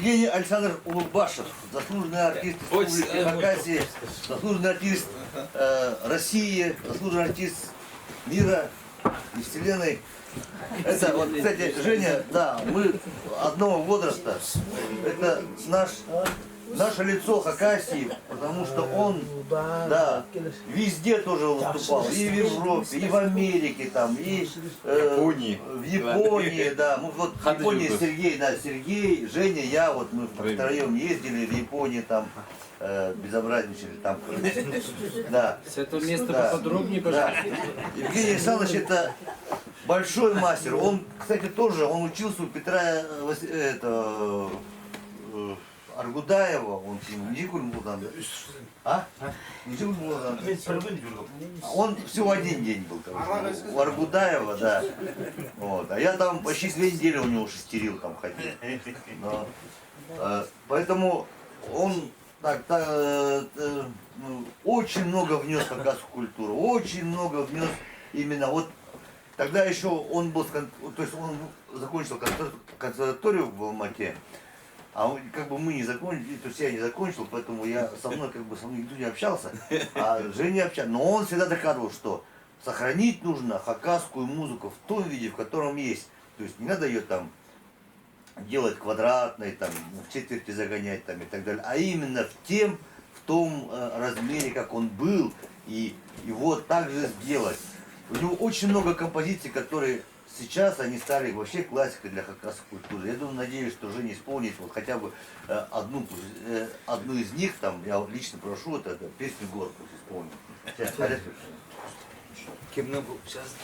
Евгений Александр Улубашев, заслуженный артист Республики Хакасия, заслуженный артист России, заслуженный артист мира и вселенной. Это вот, кстати, Женя, да, мы одного возраста. Это наше лицо Хакасии, потому что он, да, везде тоже выступал, и в Европе, и в Америке, там, и в Японии, да. Мы вот в Японии Сергей, да, Сергей, Женя, я, вот мы втроем ездили в Японии, там, безобразничали, там, да. С этого места Да. поподробнее, Да. пожалуйста. Евгений Александрович это большой мастер. Он, кстати, тоже, он учился у Петра Аргудаева, он Никуль Мулдан. А? Никуль Мулдан. Он всего один день был, короче, у Аргудаева, да. Вот. А я там почти 2 недели у него шестерил, там ходил. Но, поэтому он очень много внес в хакасскую культуру, очень много внес именно вот. Тогда еще он был, то есть он закончил консерваторию в Алмате, а он, как бы мы не закончили, то есть я не закончил, поэтому со мной никто не общался, а Женя общался. Но он всегда доказывал, что сохранить нужно хакасскую музыку в том виде, в котором есть. То есть не надо ее там делать квадратной, там, в четверти загонять там, и так далее, а именно в том размере, как он был, и его также сделать. У него очень много композиций, которые сейчас они стали вообще классикой для хакасской культуры. Я думаю, надеюсь, что Женя исполнит вот хотя бы одну из них, там, я лично прошу, это песню «Гор» пусть исполнит. Сейчас, Кем был сейчас?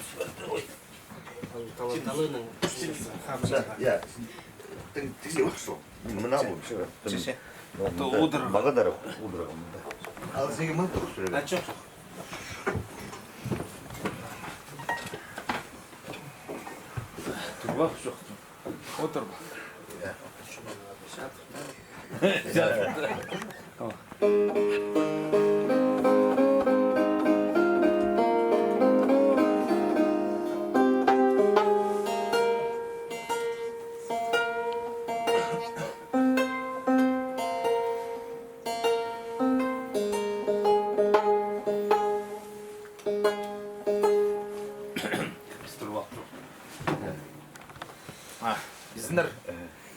да, я. Ты где вошел? Мы на улице. Благодаров. А среди мы тоже все время. А что? Турба жоқ. Отыр. Bizler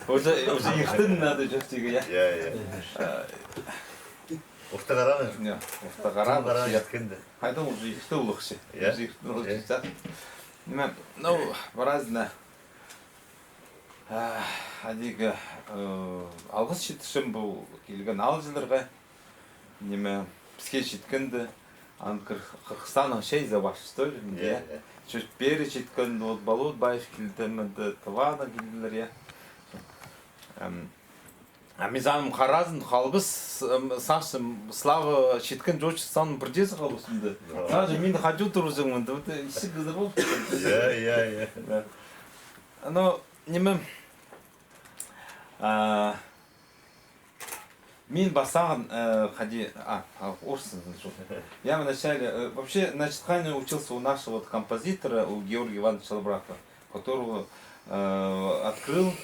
уже yıktın надо жөстегі, я. Уфтагараны. Не, уфтагараны. Яткенді. Қайда уже yıktı ұлықшы. Ну, разно. Адегі алғыс жетішім бұл келген ал жылдарға. Неме, бізге жеткенді. Қырғызстанның шей забаш, что ли? Чуть бері жеткен, вот Болот Баев келді, Тавана келділер, я. А мен заным қаразын, қалбыз, Сашым, Слава жеткен жошы санын бірдесі қалбысымды. Сашы, мен қажу тұрызыңмынды, ісі кізір болып. Но, неме, мен басаған, я вначале, вообще на Читхане учился у нашего вот композитора, у Георгия Ивановича Шалбракова, которого открыл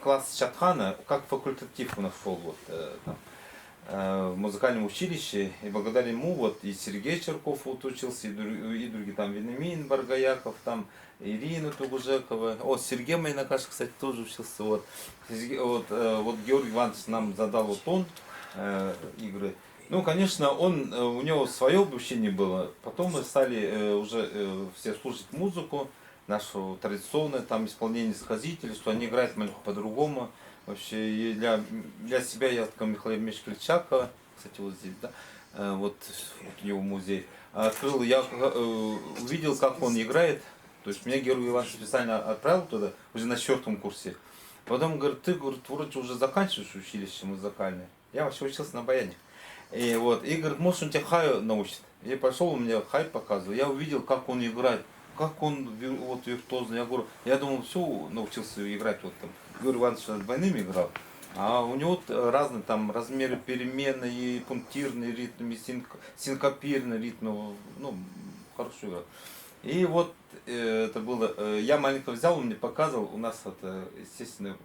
класс Чатхана, как факультатив у нас шел вот, там, в музыкальном училище, и благодаря ему вот и Сергей Черков вот учился, и другие там Венемин Баргаяков, там Ирина Тугужекова, вот Сергей Майнакаш, кстати, тоже учился, вот Георгий Иванович нам задал вот тон игры. Ну, конечно, у него свое обучение было, потом мы стали уже все слушать музыку, нашу традиционное там исполнение сказителей, что они играют маленько по-другому. Вообще, и для себя я открыл Михаила Мешкальчака, кстати, вот здесь, да, вот у него музей. Открыл, я увидел, как он играет, то есть меня Георгий Иванович специально отправил туда, уже на 4-м курсе. Потом говорит, ты, говорит, вроде уже заканчиваешь училище музыкальное. Я вообще учился на баяне. И говорит, может, он тебя хаю научит. Я пошел, он мне хай показывал, я увидел, как он играет. Как он вот виртуозно, я думал, все, научился играть вот там. Георгий Иванович двойными играл, а у него разные там размеры перемены, и пунктирные ритмы, и синкопирные ритмы, ну, хорошо играл. И вот это было, я маленько взял, он мне показывал, у нас это, естественно,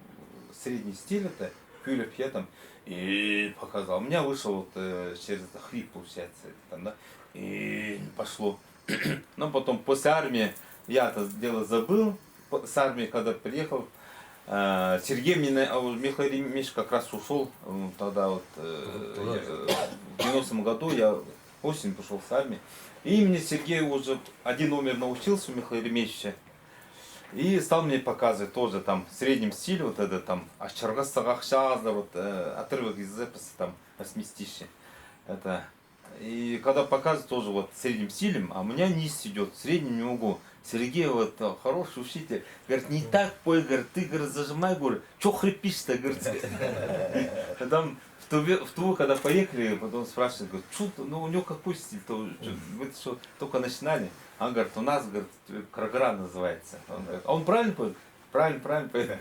средний стиль это, Кюлев я там и показал. У меня вышел вот через хрип, получается, там, да, и пошло. Но потом после армии я это дело забыл. С армии, когда приехал, Сергей Михаил Ремич как раз ушел тогда вот в 90-м году я осенью пошел с армии. И мне Сергей уже один номер научился у Михаила Ремича. И стал мне показывать тоже там в среднем стиле вот это там вот отрывок из эпоса там 80-е. Это и когда показывают тоже вот средним стилем, а у меня низ идет, средним не могу. Сергей вот хороший учитель, говорит, не так пой, говорит, ты, говорит, зажимай, говорит, что хрипишь-то, говорит. Там в ту, когда поехали, потом спрашивают, говорит, что, ну у него какой стиль, вы что, только начинали? Он говорит, у нас, говорит, Крагра называется. Он говорит, а он правильно поет? Правильно поет.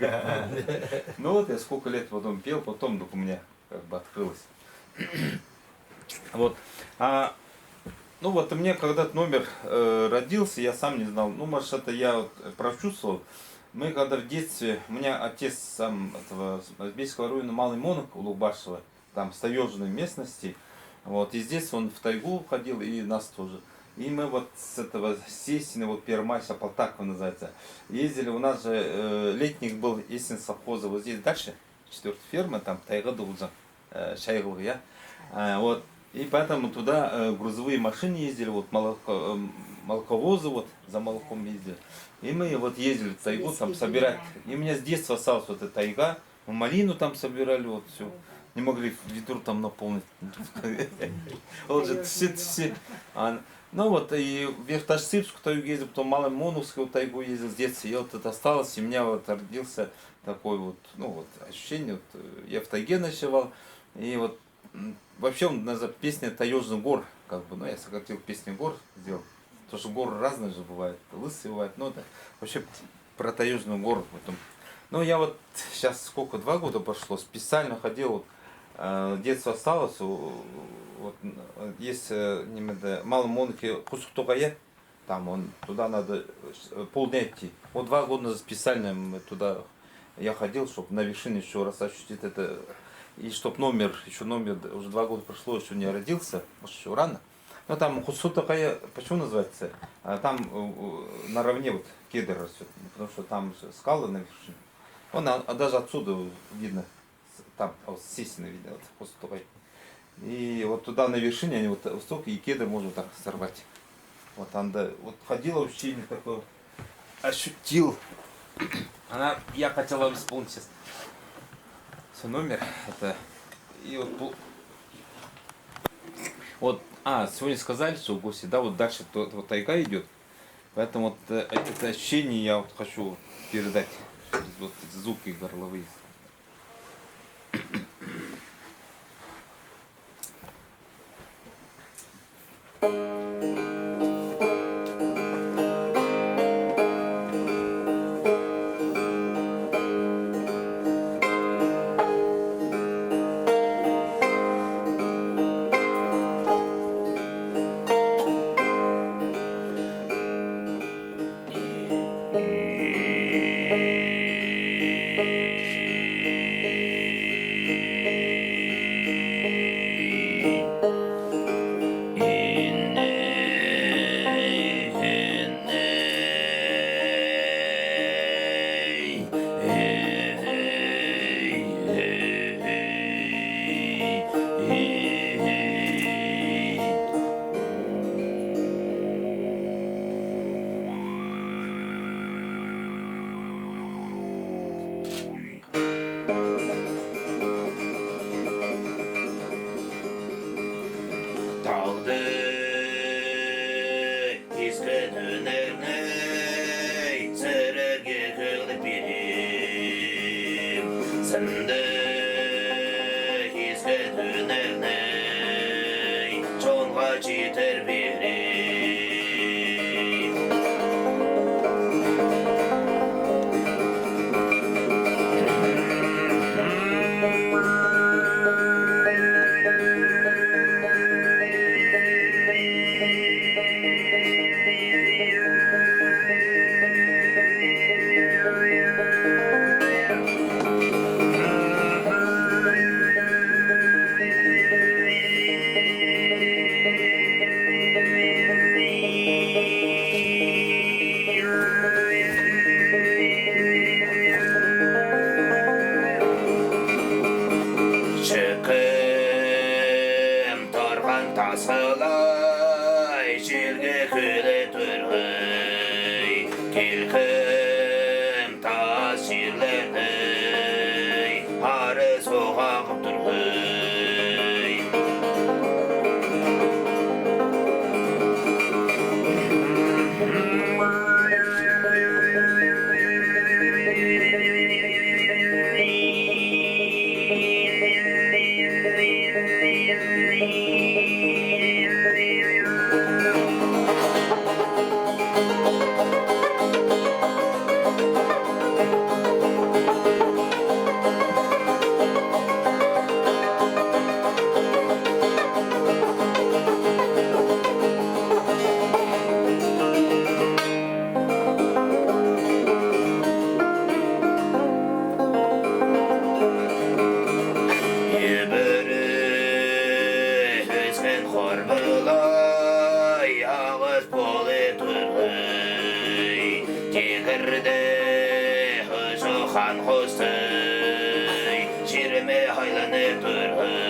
Ну вот я сколько лет потом пел, потом только у меня как бы открылось. Вот. Ну вот у меня когда-то номер родился, я сам не знал, ну может это я вот прочувствовал. Мы когда в детстве, у меня отец сам этого Азбейского района Малый Монок у Лубашева, там с таежной местности, вот, и здесь он в тайгу ходил и нас тоже. И мы вот с этого Сесины, вот Первомайска, Полтакова называется, ездили, у нас же летник был Есин совхоза, вот здесь дальше, 4-я ферма, там тайга Дулжан, Шайгл, я, вот. И поэтому туда грузовые машины ездили, вот молоковозы вот за молоком ездили. И мы вот ездили в тайгу там собирать. И у меня с детства осталась вот эта тайга. Мы малину там собирали, вот все. Не могли ведро там наполнить. Вот же все. Ну вот и в Верхташципскую тайгу ездил, потом Малый Моновскую тайгу ездил с детства. И вот это осталось, и у меня вот родился такой вот, ну вот ощущение. Вот, я в тайге ночевал, и вот вообще он называется песня Таежных гор, как бы, ну я сократил песню гор, сделал. Потому что горы разные же бывают, лысые бывают, но это вообще про Таежную гору. Потом. Ну я вот сейчас сколько, 2 года прошло, специально ходил, вот, детство осталось, вот, есть Малый Монки Кусуктогая, там он, туда надо полдня идти. Вот 2 года специально мы туда я ходил, чтобы на вершине еще раз ощутить это. И чтоб номер, уже 2 года прошло, еще не родился, может еще рано. Но там Хусу такая, почему называется? Там наравне вот кедр растет, потому что там же скалы на вершине. Даже отсюда видно, там вот с Сесины видно, вот Хусу такая. И вот туда на вершине они вот высокие, и кедр можно так сорвать. Вот анда, вот ходила учение такое, ощутил. Я хотела исполнить сейчас. Свой номер это и вот сегодня сказали, что гости, да, вот дальше вот тайга идет, поэтому вот это ощущение я вот хочу передать через вот звуки горловые. асылай жерге күлетіргей келкім тас жерлердей ары соғағып тұргей хан хостой жеріме айланып тұрғай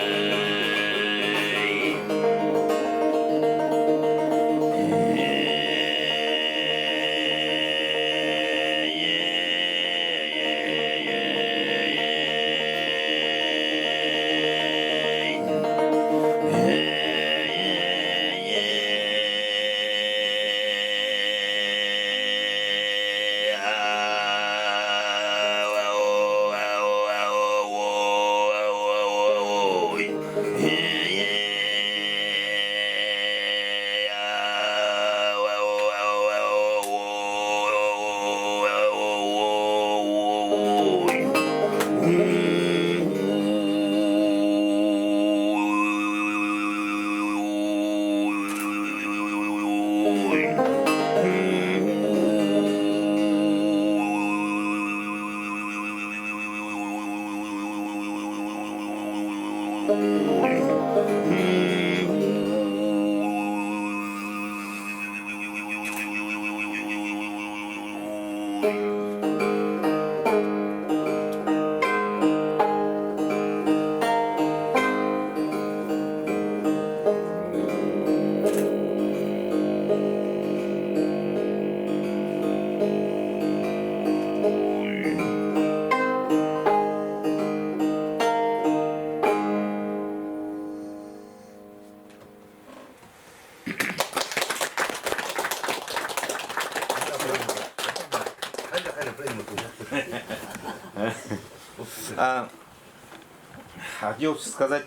Хотел сказать,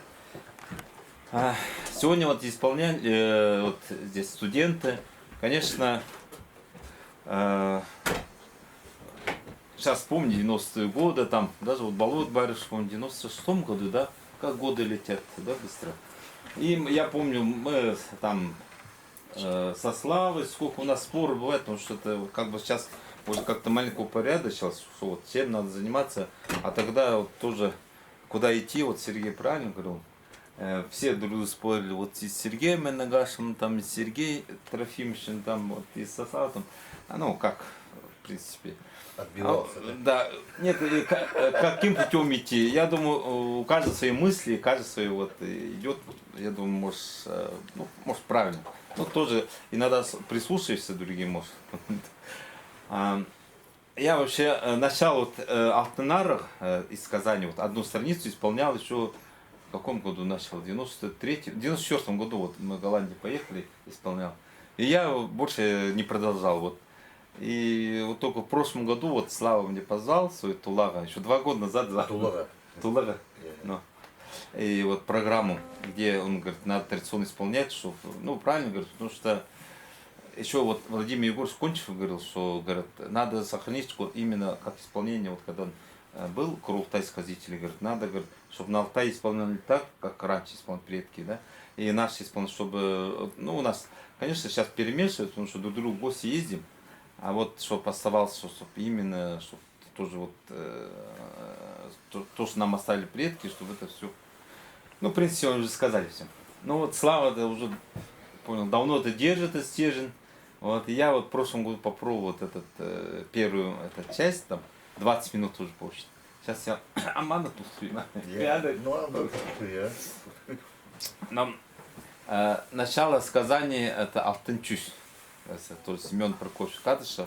сегодня вот исполняли, вот здесь студенты, конечно, сейчас помню 90-е годы, там даже вот Болот Барышев, он в 96-м году, да, как годы летят, да, быстро. И я помню, мы там со Славой, сколько у нас споров бывает, потому что это как бы сейчас уже как-то маленько упорядочилось, что вот всем надо заниматься, а тогда вот тоже куда идти, вот Сергей правильно говорил, все друг друга спорили, вот и с Сергеем Нагашем, там и с Сергеем Трофимовичем, там вот и с Сосатом, ну как, в принципе. Отбивался, да? Нет, каким путем идти? Я думаю, у каждого свои мысли, каждый свои вот идет, я думаю, может, ну, может правильно. Но тоже иногда прислушаешься другим, может. Я вообще начал вот Алтынарах из Казани, вот одну страницу исполнял еще в каком году начал? В 94 году вот мы в Голландию поехали, исполнял. И я больше не продолжал. Вот. И вот только в прошлом году вот Слава мне позвал, свой Тулага, еще 2 года назад. Тулага. Ну. И вот программу, где он говорит, надо традиционно исполнять, что, ну правильно говорит, потому что еще вот Владимир Егорович Кончев говорил, что говорит, надо сохранить вот именно как исполнение, вот когда он был Курултай сказитель, говорит, надо, говорит, чтобы на Алтае исполняли так, как раньше исполняли предки, да, и наши исполнили, чтобы, ну у нас, конечно, сейчас перемешивают, потому что друг к другу в гости ездим, а вот чтобы оставалось, чтобы именно, чтобы тоже вот то, что нам оставили предки, чтобы это все, ну в принципе уже сказали всем. Ну вот Слава да, уже понял, давно это держит, этот стержень. Вот, и я вот в прошлом году попробовал вот этот, первую эту часть, там, 20 минут уже получится. Сейчас я Амана тут Ну, нам Начало сказания это «Алтын чусь». Это тоже Семен Прокофьевич Кадышев.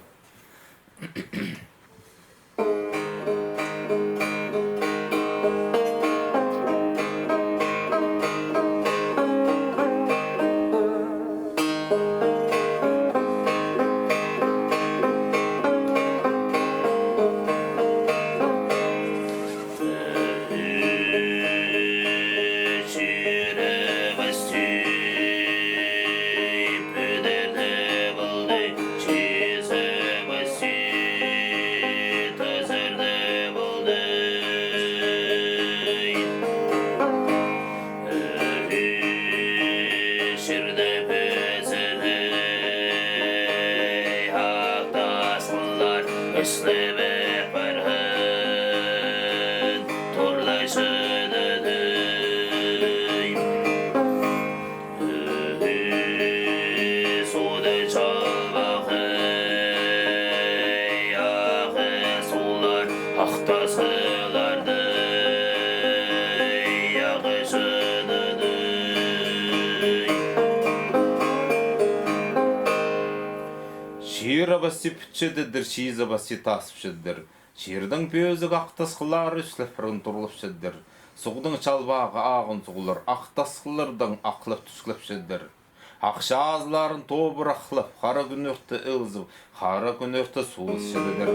Шиырабасы пүтшедідір, шиызабасы тасыпшедір. Шиырдың бөзік ақтасқылар үслепірін тұрлыпшедір. Суғдың чалбағы ағын сұғылыр, ақтасқылырдың ақлып түскіліпшедір. Ақша азларын тобыр ақлып, қара күнөқті ылзып, қара күнөқті суылшедір.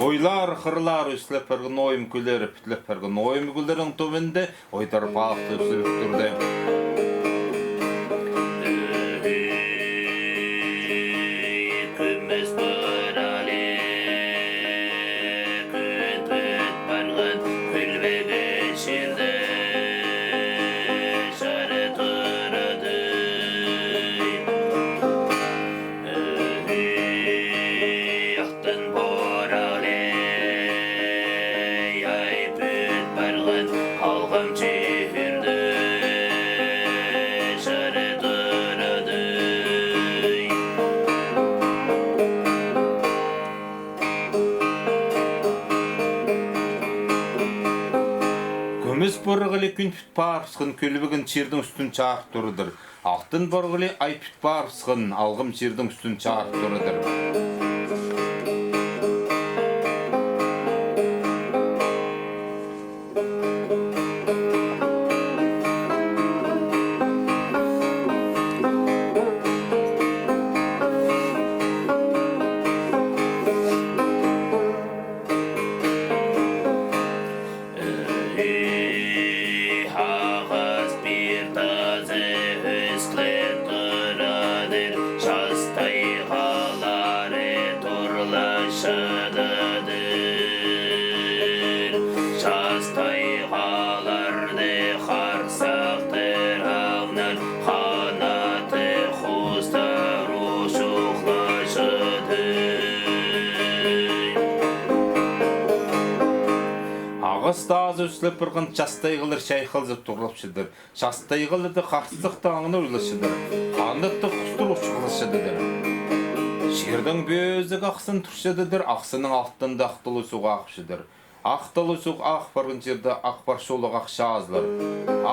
Ойлар қырлар үслеп біргін ойым күлері пітлеп біргін ойым күлерің төбінде ойдар балықты үсіліп тұрды. Күміс бір әлі күн бүт біргін күлбеген шерді жары тұрады. Ақтын алғым жерді жары тұрады. Көміс бұрғылы күн пүт барысқын көлбігін чердің үстін чағып тұрыдыр. Алтын бұрғылы ай пүт барысқын алғым чердің үстін чағып тұрыдыр. Ағыстағыз өсіліп бірғын жастайғылыр шайқылзып тұғылыпшыдыр. Жастайғылыды қарсыздықты аңыны ойлышыдыр. Қандықты құстыр ұшқылышыдыр. Жердің бөзік ақсын тұршыдыр. Ақсының алтында ақтылы суға ақшыдыр. Ақтылы суға ақ барғын жерді ақпар шолық ақша азлар.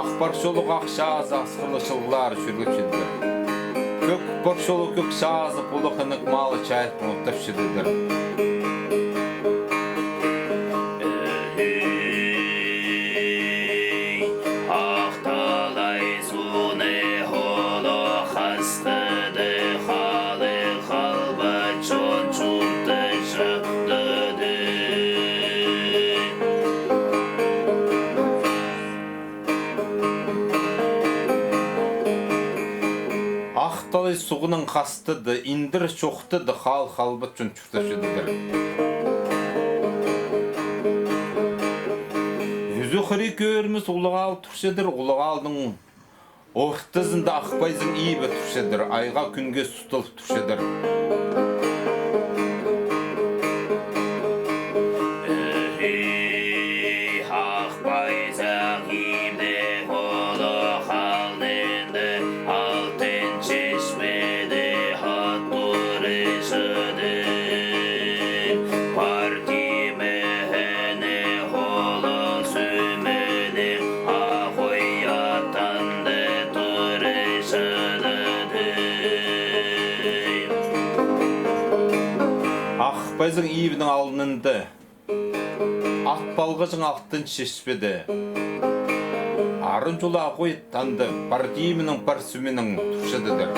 Ақпар шолық ақша аз асқылы шылғылар шүргіпшыдыр. Көк бар шолық көк шазып ұлықынық малы чайып мұқтапшыдыр. Ақталай суғының қастыды, индір шоқтыды, қал-қалбыт жүн чүрташыдыдыр. Тохри көріміз ұлығал тұршедір, ұлығалдың ортызында ақпайзың ейбі тұршедір, айға күнге сұтылып тұршедір. Ақпайзың ейбі ұлы қалденді, алтын чешмеді хат тұрышыды. Ақпайзың ейбінің алынынды, ат балғыжың алтын шешпеді. Арын жолы ақой танды, бар деймінің бар сүменің тұршыдыдыр.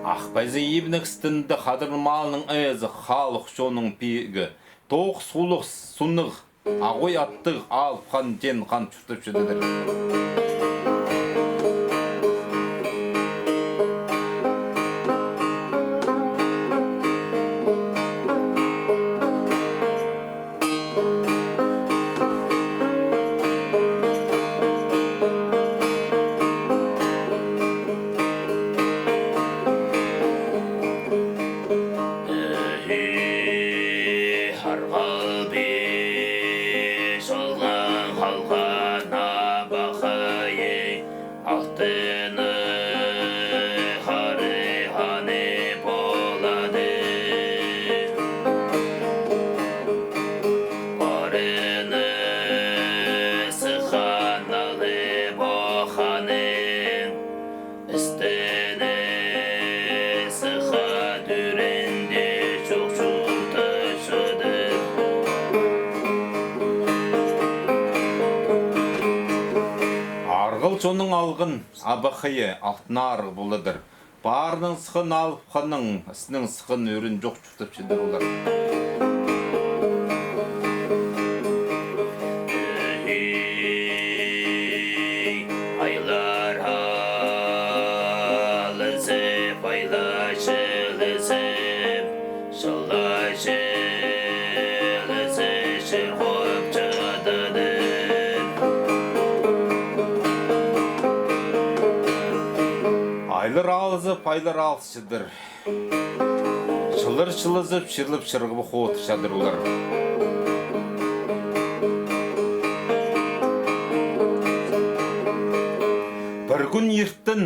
Ақпайзың ейбінің істінді қадырмалының әзі халық жоның пегі. Тоқ сұлық сұнық, ағой аттық алып қан ден қан чүртіп жүдедір. Соның алғын абақайы алтына арғы болыдыр. Барының сықын алып қаның, ісінің сықын өрін жоқ жұқтып шедір олар. Айлар алысып, айлар шылысып, шылар шылысып, шырғып чадыды. Айлар алызып, айлар алысыдыр. Шылыр шылызып, шырлып шырғып қоғыты шадыр олар. Бір күн ертін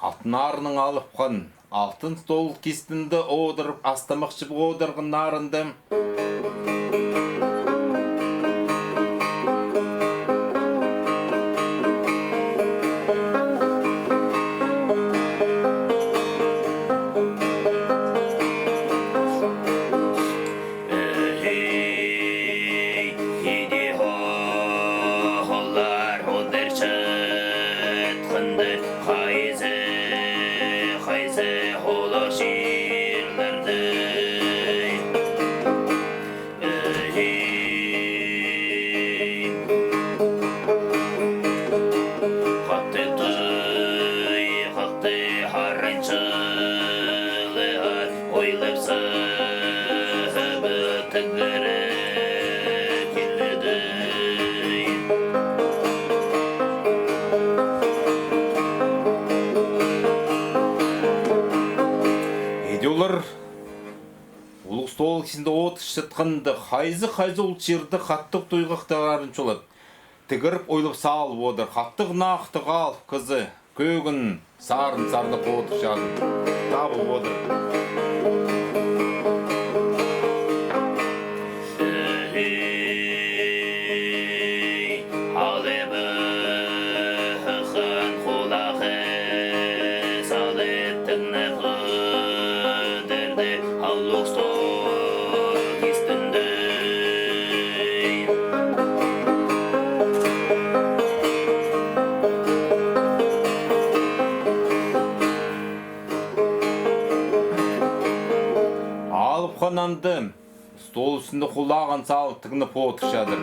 алтын арының алып қан, алтын стол кестінді оғдырып, астамақшы оғдырғын нарынды. Улық стол кесінде от шытқанды, қайзы ол черді қаттық тойғақтағарын чолады. Тігіріп ойлып салып одыр, қаттық нақты қалып қызы, көгін сарын-сарны қоғытық жағын. Табыл одыр. стол үстінде құлағын салып тігініп отырышадыр.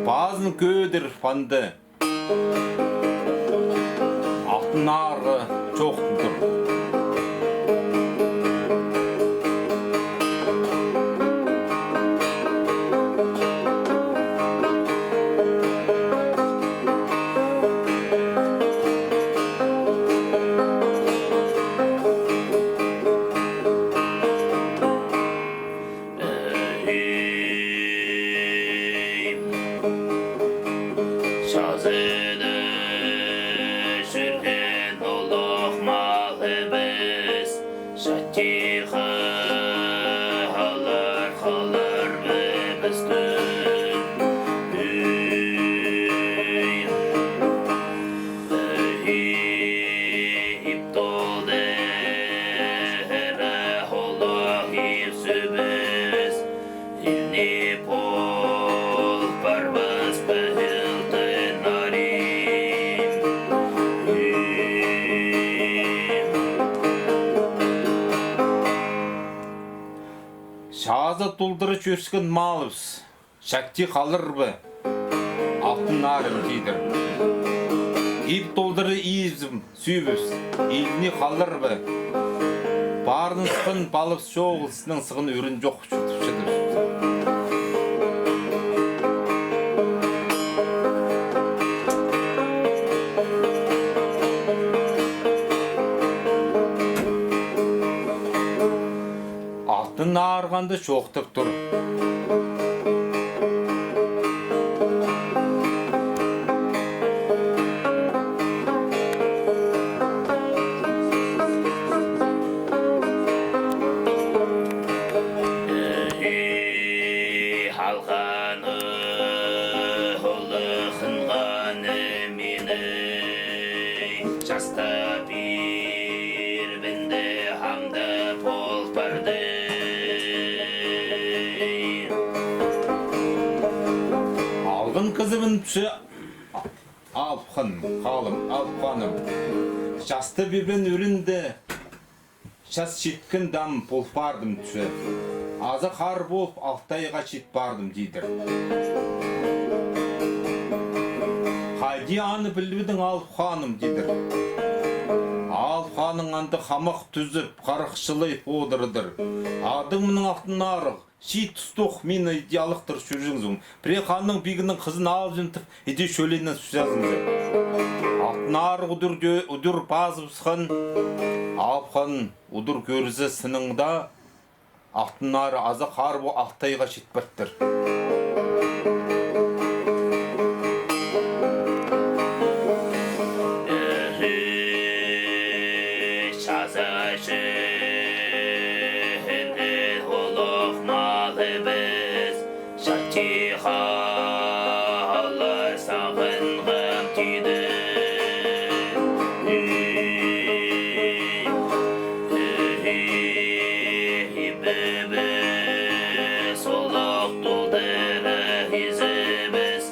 Bazın köydür pandı. Altın narğı çoktur. Sazını sürgen oluq malımız Şatiqı halar bizden İptolde hele oluq yüzümüz İlni pol barbaz behilden narim Şahza doldırı çörsken malыбыз. Şakti kalır mı? Altın narım deydir. İp doldırı iyizim, süybüz. İlini kalır mı? Barın sıkın balıp şoğılsının sıkın ürün жоқ çütüşüdür. Altın narğanda çoğutup dur. Halqanı huluqınğanı meni Jasta bir bindi hamda pol bardı Algın kızımın püsü Alpxın, kalım, alpxanım. Şastı birbirinin üründe Şas çitkin dam polpardım tüsü. Azı қар болып Алтайға чет бардым дейдір. Хайди аны білбідің Алпханым дейдір. Алпханың анды қамақ түзіп, қарықшылайып одырыдыр. Адымының алтын нарық, ши тұстық мені идеалықтыр жүріңізің. Піре ханның бігінің қызын алып жынтып, еде шөленен сүзәзіңізі. Алтын нарық үдір пазыпсқан, Алпхан үдір көрізі сыныңда, Алтын нары азы қар бұл Алтайға жетпәттір. Şazını oluq malımız Şatiqa halar sağınğım tüydü İbimiz oluq doldırı hizimiz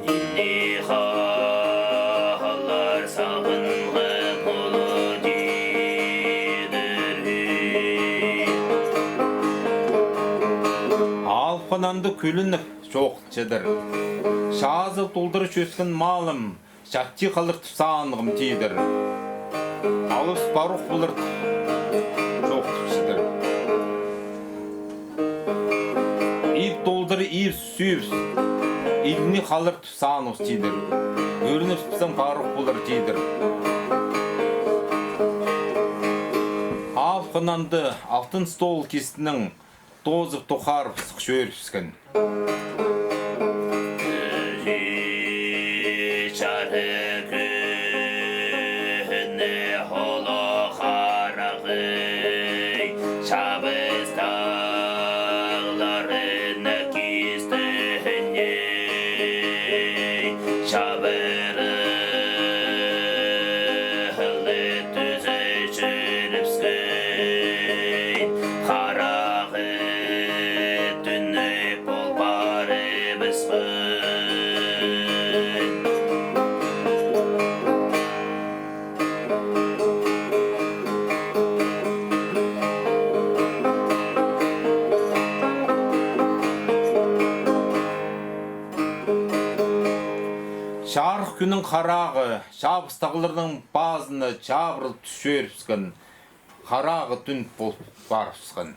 İnni halar sağınğım olu Алпхананды күлініп жоқ жедір. Шазы толдыры чөскен малым, шатти қалыр тұсанығым дейдір. Алыс баруқ бұлыр жоқ жедір. Ip толдыры ip сүйіп, иліне қалыр тұсанығыз дейдір. Өрініп тұпсан баруқ бұлыр дейдір. Алпхананды алтын стол кестінің Тозып тоқарып сық шөріпскен. Çarı günü holo xaragı Şabız dağlarına kistini Şabırı hılı düzü çürüpsün Xaragı dünü bol bari Жарық күнің қарағы, жабыстағылардың базыны жабырыл түсеріпсін. Қарағы түн болып барыпсын.